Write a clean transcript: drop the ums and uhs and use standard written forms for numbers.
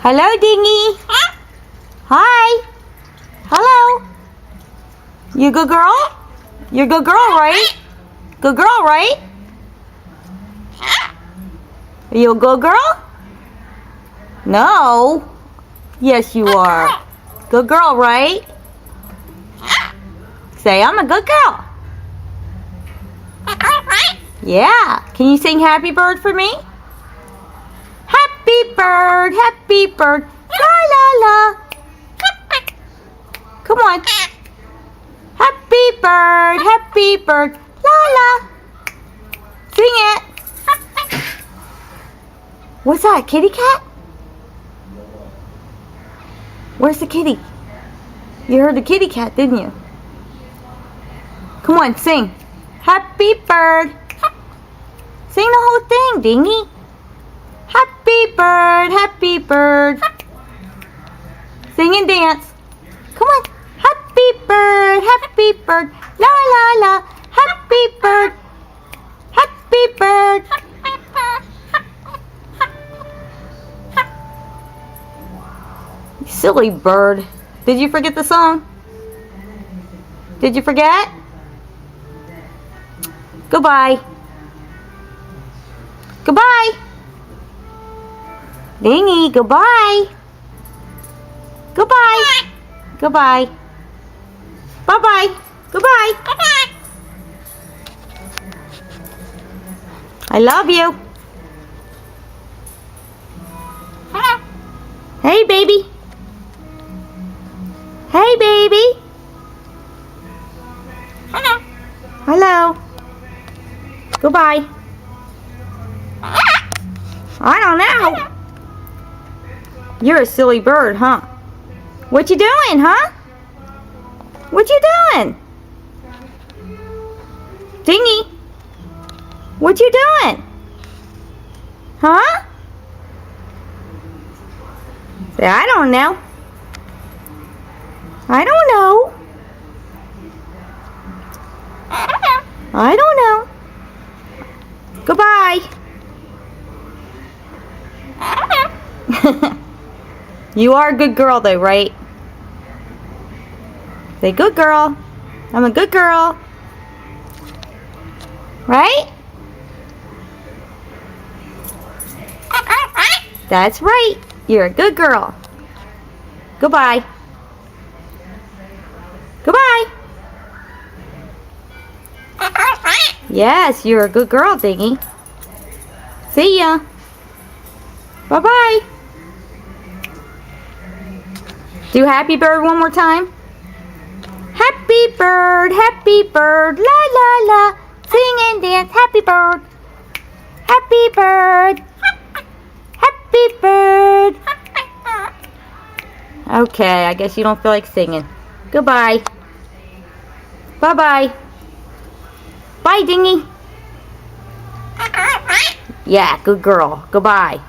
Hello, Dinghy. Hi. Hello. You a good girl? You're a good girl, right? Good girl, right? Are you a good girl? No. Yes, you are. Good girl, right? Say, I'm a good girl. Yeah. Can you sing Happy Bird for me? Happy bird, la la la. Come on. Happy bird, la la. Sing it. What's that, kitty cat? Where's the kitty? You heard the kitty cat, didn't you? Come on, sing. Happy bird. Sing the whole thing, Dinghy. Happy bird. Sing and dance. Come on. Happy bird, la la la. Happy bird. Silly bird. Did you forget the song? Did you forget? Goodbye. Goodbye. Dinghy, goodbye. Goodbye. Goodbye. Bye-bye. Goodbye. I love you. Hey, baby. Hey, baby. Hello. Goodbye. I don't know. You're a silly bird, huh? What you doing, huh? What you doing? Dinghy, what you doing? Huh? Say, I don't know. I don't know. I don't know. Goodbye. You are a good girl though, right? Say, good girl. I'm a good girl. Right? That's right. You're a good girl. Goodbye. Goodbye. Yes, you're a good girl, Dinghy. See ya. Bye-bye. Do Happy Bird one more time. Happy bird, la la la. Sing and dance, happy bird. Happy bird. Happy bird. Okay, I guess you don't feel like singing. Goodbye. Bye-bye. Bye, Dinghy. Yeah, good girl. Goodbye.